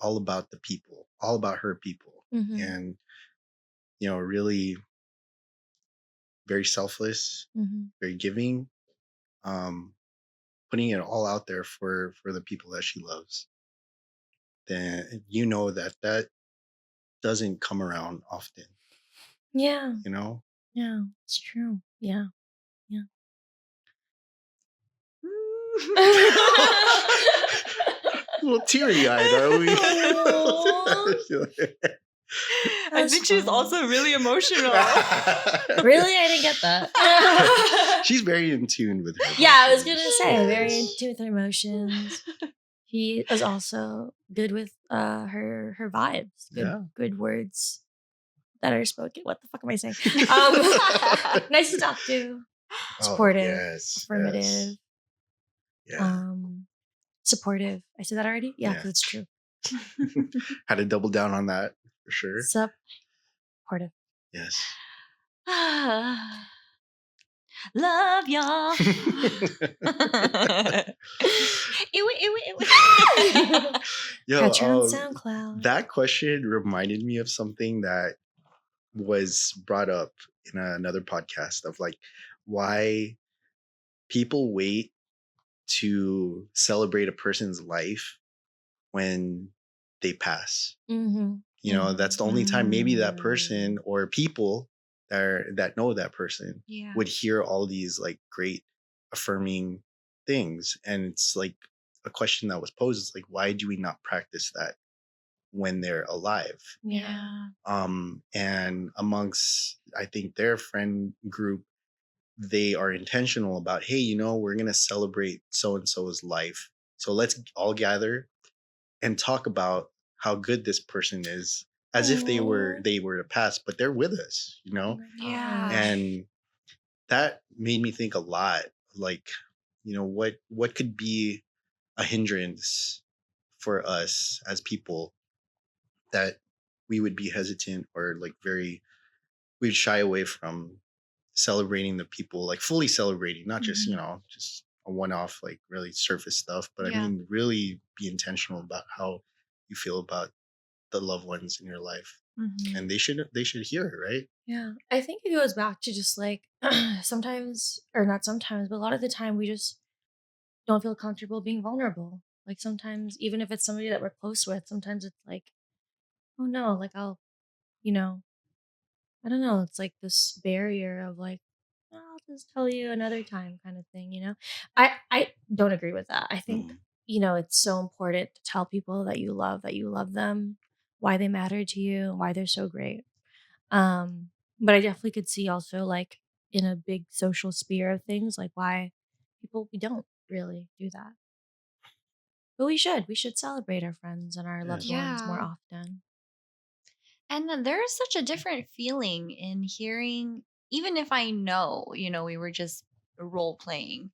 all about the people, all about her people, Mhm. and really very selfless, Mhm. very giving, um, putting it all out there for the people that she loves. Then that doesn't come around often. Yeah. You know. Yeah. It's true. Yeah. Yeah. A little teary eyed, are we? Aw. I think she's also really emotional. Really? I didn't get that. She's very in tune with her. Yeah, I was emotions. gonna say very in Yes. tune with her emotions. He is also good with her vibes. Yeah. Good words that are spoken. What the fuck am I saying? Nice to talk to. Supportive. Yes. Affirmative. Yeah. Supportive. I said that already? Yeah, Yeah. because it's true. Had to double down on that for sure. Supportive. Yes. Love y'all. Yo, Catch her on SoundCloud. that question reminded me of something that was brought up in another podcast of like why people wait to celebrate a person's life when they pass. Mm-hmm. That's the only time maybe that person or people that know that person would hear all these like great affirming things. And it's like a question that was posed is like, why do we not practice that when they're alive? Yeah. And amongst, I think, their friend group, they are intentional about, hey, we're going to celebrate so-and-so's life. So let's all gather and talk about how good this person is as if they were to pass, but they're with us, Yeah. and that made me think a lot, like, what could be a hindrance for us as people that we would be hesitant or like we'd shy away from celebrating the people, like fully celebrating, not just just a one-off like really surface stuff, but I mean really be intentional about how you feel about the loved ones in your life. And they should hear it, right? Yeah. I think it goes back to just like sometimes, or not sometimes, but a lot of the time we just don't feel comfortable being vulnerable. Like sometimes, even if it's somebody that we're close with, sometimes it's like, oh no, like I don't know, it's like this barrier of like, "Oh, I'll just tell you another time kind of thing. I don't agree with that. I think, it's so important to tell people that you love them, why they matter to you, why they're so great. But I definitely could see also like in a big social sphere of things, like why we don't really do that. But we should celebrate our friends and our loved ones more Yeah. often. And then there is such a different feeling in hearing, even if I know, we were just role playing.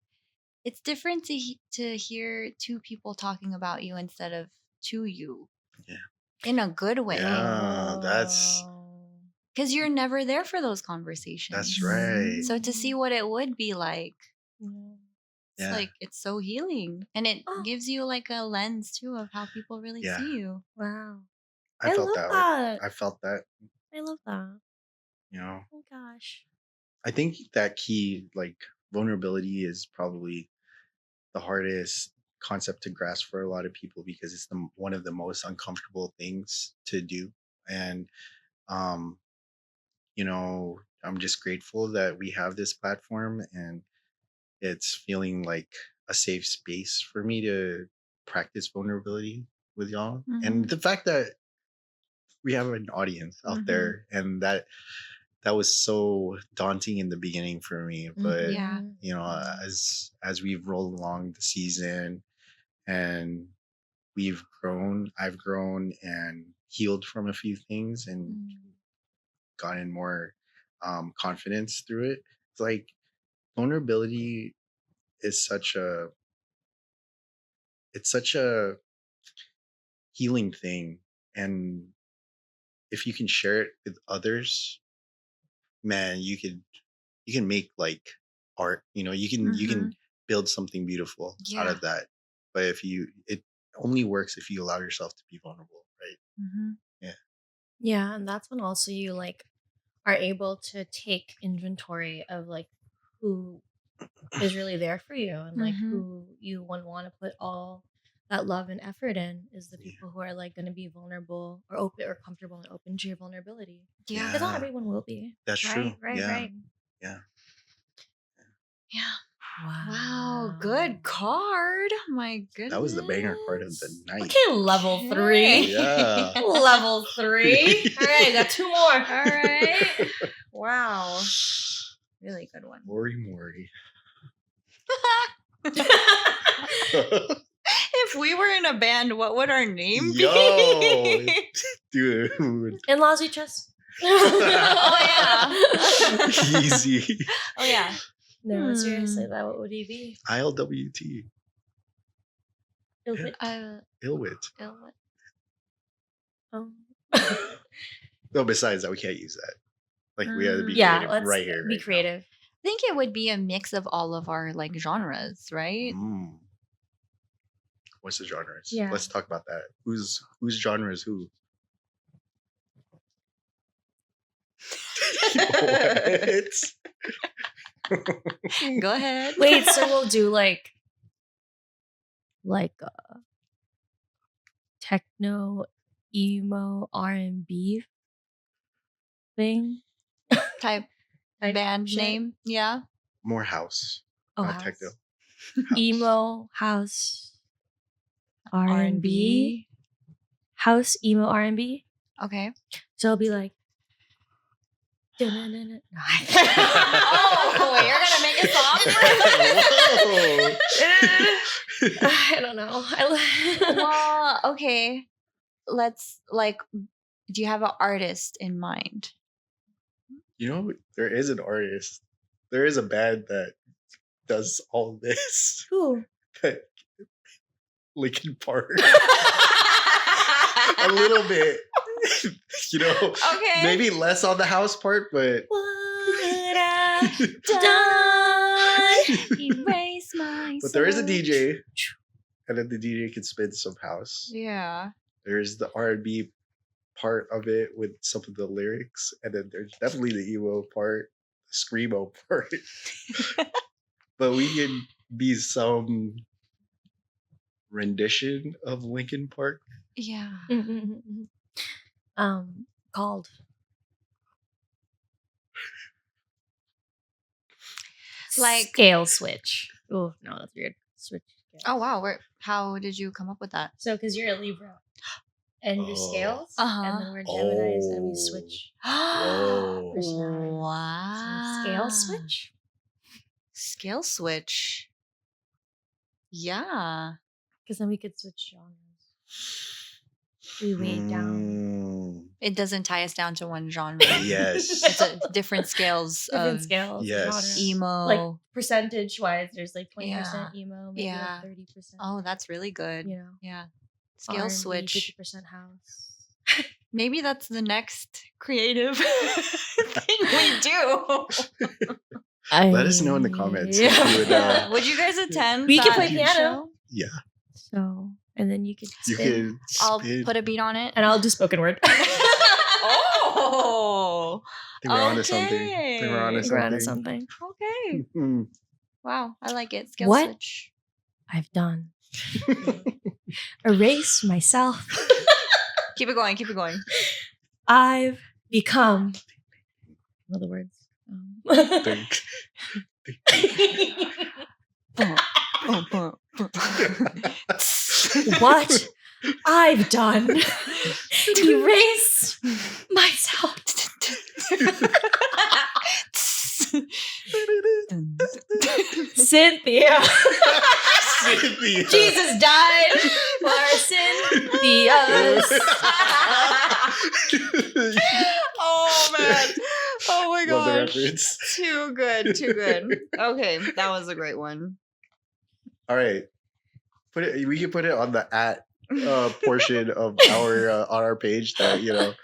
It's different to hear two people talking about you instead of to you. Yeah. In a good way. Yeah, that's Because you're never there for those conversations. that's right. So to see what it would be like, it's Yeah. like it's so healing. And it Oh. gives you like a lens too of how people really Yeah. see you. Wow. I felt love that that. way. I felt that, I love that. Oh my gosh. I think that key, like vulnerability, is probably the hardest concept to grasp for a lot of people because it's one of the most uncomfortable things to do. And, um, I'm just grateful that we have this platform and it's feeling like a safe space for me to practice vulnerability with y'all, Mhm. and the fact that we have an audience out Mhm. there, and that was so daunting in the beginning for me. But Yeah. Mhm. you know, as we've rolled along the season and I've grown and healed from a few things and gotten more confidence through it. It's like vulnerability is such a healing thing, and if you can share it with others, man, you can make like art. You can build something beautiful out Yeah. of that. But it only works if you allow yourself to be vulnerable, right? Mhm. Yeah, and that's when also you like are able to take inventory of like who is really there for you and like Mhm. who you would want to put all that love and effort in is the Yeah. people who are like going to be vulnerable or open or comfortable and open to your vulnerability. Yeah. Because not Yeah, everyone will be. that's true. Right. Yeah, yeah. Yeah. Wow. Wow. Good card. My goodness. That was the banger part of the night. Okay, level 3. Yeah. Level 3. All right, got 2 more. All right. Wow. Really good one. Mori. If we were in a band, what would our name Yo, be? dude. In-laws we trust. Oh, yeah. Easy. Oh, yeah. No, seriously, that what would he be? ILWT. Ilwit. Ilwit. Oh. No, besides that, we can't use that. Like, we have to be Yeah, creative let's right here. be right now. creative. I think it would be a mix of all of our like genres, right? What's the genres? Yeah. Let's talk about that. Whose genre is who? What? Go ahead. Wait, so we'll do like a techno emo R&B thing. type Type band shit? name. Yeah. More house. Oh, not house. techno. Emo house R&B. House emo R&B. Okay. So it'll be like Oh, you're gonna make a song? I don't know. Well, okay. Let's like. Do you have an artist in mind? You know, there is an artist. There is a band that does all this. Who? Linkin Park. A little bit. You know, Okay. maybe less on the house part, but What I've done. Erase my but there is a soul. DJ, and then the DJ can spin some house. Yeah. There's the R&B part of it with some of the lyrics, and then there's definitely the emo part, the screamo part. But we can be some rendition of Linkin Park. Yeah. Called Like- scale switch. Oh no, that's weird. Switch. Oh wow. How did you come up with that? So because you're a Libra and you're Oh. scales, Uh-huh. and then we're Geminis and we switch. Whoa. Personalities. Wow. So scale switch. Scale switch. Yeah. Because then we could switch genres. We weighed down. It doesn't tie us down to one genre. Yes. It's a different scales Different of scales. yes. Genres. emo. Like percentage wise, there's like 20% Yeah. emo, maybe Yeah. like 30%. Oh, that's really good. You know, Yeah. Scale R&B, switch. 50% house. Maybe that's the next creative thing we do. Let us know in the comments if you would, Would you guys attend? We could that play piano. show? Yeah. So, and then you could You spin, could I'll spin. put a beat on it. and I'll do spoken word. Oh, I think we're onto something. I think we're onto okay. We're onto something. something. Okay. Mhm. Wow, I like it. Scale What? switch. I've done. Erase myself. Keep it going. Keep it going. I've become. In other words. Think. Boom, boom, boom, boom. what I've done. Erase myself. Cynthia. Cynthia. Jesus died for Cynthia's. Oh man. Oh my Love the gosh. reference. Too good. Too good. Okay, that was a great one. All right. We can put it on the portion of our on our page that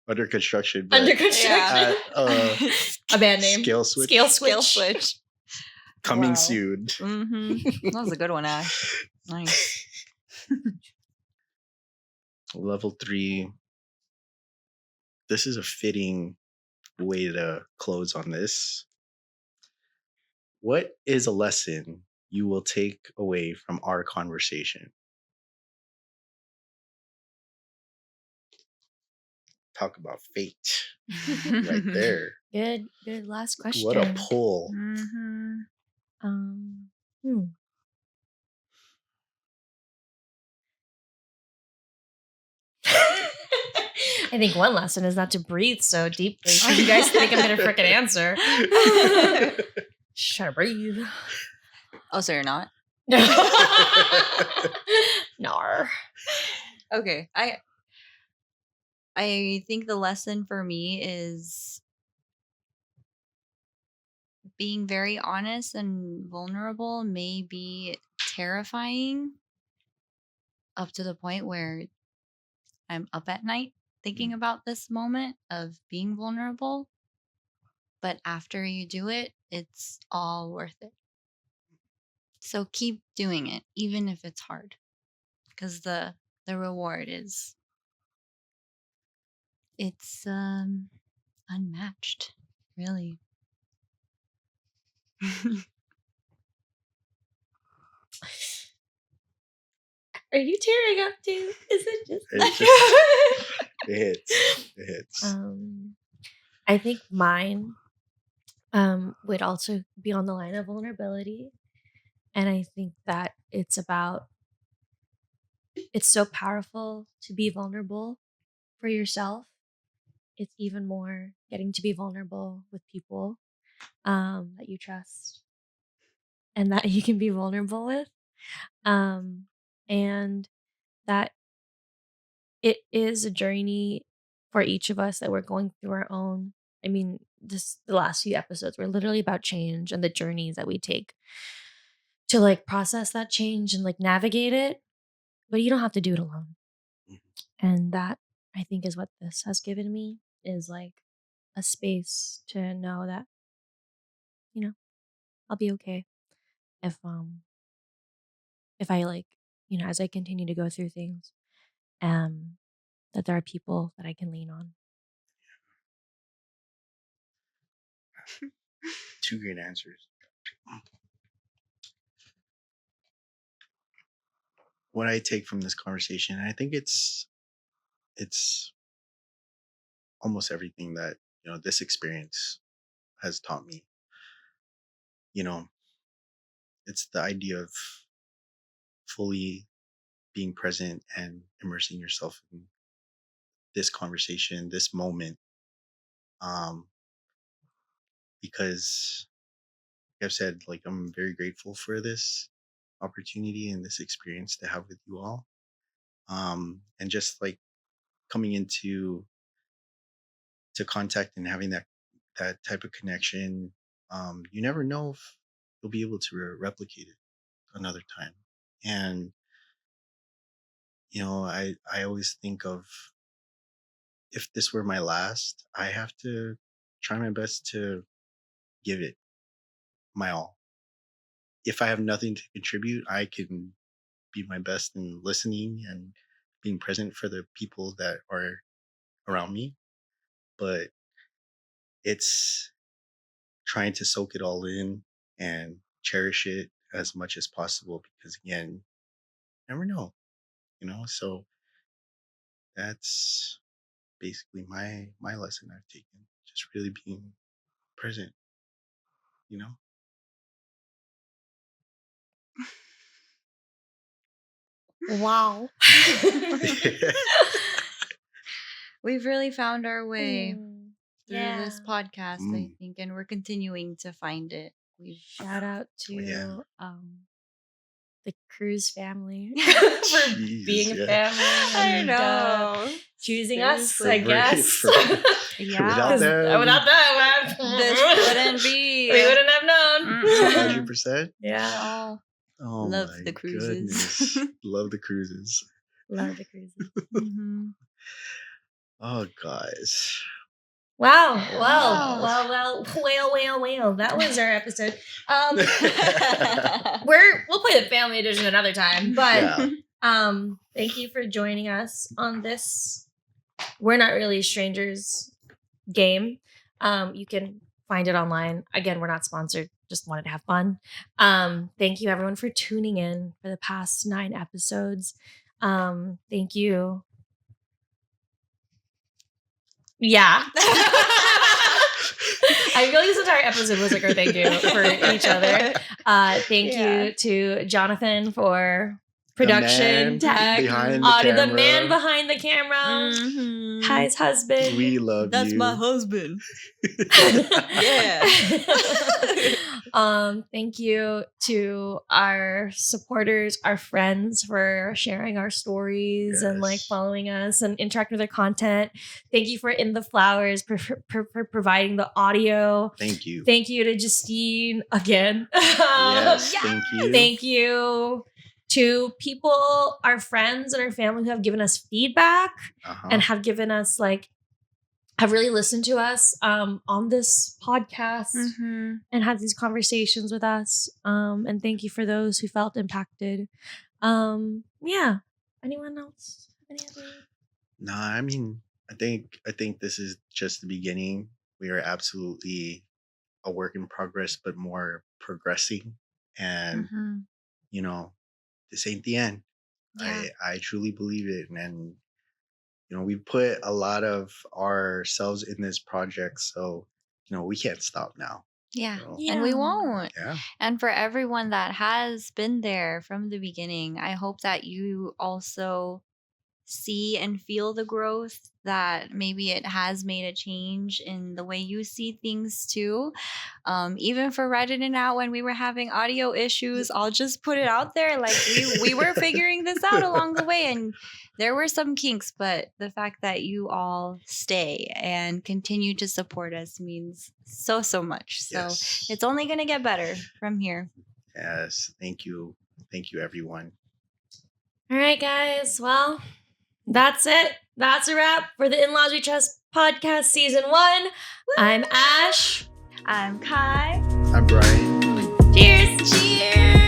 under construction. But Under construction. Yeah. A band name. Scale switch. Scale Skill switch. switch. Coming Wow. soon. Mm-hmm. That was a good one, Ash. Nice. Level 3. This is a fitting way to close on this. What is a lesson you will take away from our conversation? Talk about fate right there. Good last question. What a pull. Mm-hmm. I think one lesson is not to breathe so deeply. You guys think I'm gonna freaking answer? Just try to breathe. Oh, so you're not? Nar. Okay. I think the lesson for me is being very honest and vulnerable may be terrifying up to the point where I'm up at night thinking about this moment of being vulnerable. But after you do it, it's all worth it. So keep doing it, even if it's hard, because the reward it's unmatched, really. Are you tearing up too? Is it just? It hits. I think mine would also be on the line of vulnerability, and I think that it's so powerful to be vulnerable for yourself. It's even more getting to be vulnerable with people that you trust and that you can be vulnerable with, and that it is a journey for each of us that we're going through our own. I mean, the last few episodes were literally about change and the journeys that we take to like process that change and like navigate it, but you don't have to do it alone. And that, I think, is what this has given me, is like a space to know that I'll be okay if I like, as I continue to go through things, that there are people that I can lean on. Two great answers. What I take from this conversation, I think it's almost everything that this experience has taught me. It's the idea of fully being present and immersing yourself in this conversation, this moment, because like I've said, like I'm very grateful for this opportunity and this experience to have with you all, and just like coming into contact and having that type of connection. You never know if you'll be able to replicate it another time. And I always think of, if this were my last, I have to try my best to give it my all. If I have nothing to contribute, I can be my best in listening and being present for the people that are around me. But it's trying to soak it all in and cherish it as much as possible, because again, you never know, so that's basically my lesson I've taken, just really being present, you know Wow. We've really found our way through this Yeah. podcast, I think, and we're continuing to find it. We've Shout out to yeah. the Cruz family for Jeez, being a yeah. family and choosing us, I guess. Yeah. Without them, Without that, This wouldn't be. we wouldn't have known. 100%. Yeah. Oh, Oh love my the cruises. goodness. Love the cruises. Love the cruises. Mhm. Oh, guys. Wow. Wow. Well. That was our episode. We'll play the family edition another time, but Yeah. thank you for joining us on this We're Not Really Strangers game. You can find it online. Again, we're not sponsored, just wanted to have fun. Thank you everyone for tuning in for the past 9 episodes. Thank you. Yeah. I feel like this entire episode was like our thank you for each other. Thank you to Jonathan for production, tech, behind the audio, the camera. man behind the camera. Kai's husband. We love That's you. my husband. Thank you to our supporters, our friends for sharing our stories and like Yes. following us and interacting with our content. Thank you for INTHEFLOWERS for providing the audio. Thank you. Thank you to Justine again. Yes, thank you. Thank you to people, our friends and our family who have given us feedback and have given us have really listened to us on this podcast and had these conversations with us. And thank you for those who felt impacted. Yeah. Anyone else? Any other? No, I mean, I think this is just the beginning. We are absolutely a work in progress, but more progressing. And you know, this ain't the end. Yeah. I truly believe it. And you know, we put a lot of ourselves in this project, so you know, we can't stop now. Yeah. So, And we won't. yeah. And for everyone that has been there from the beginning, I hope that you also see and feel the growth, that maybe it has made a change in the way you see things too. Even for writing it out when we were having audio issues, I'll just put it out there. Like we were figuring this out along the way, and there were some kinks, but the fact that you all stay and continue to support us means so much. So Yes. it's only going to get better from here. Yes. Thank you, everyone. All right, guys. Well, that's it. That's a wrap for the In-Laws We Trust podcast season 1. I'm Ash. I'm Kai. I'm Brian. Cheers. Cheers.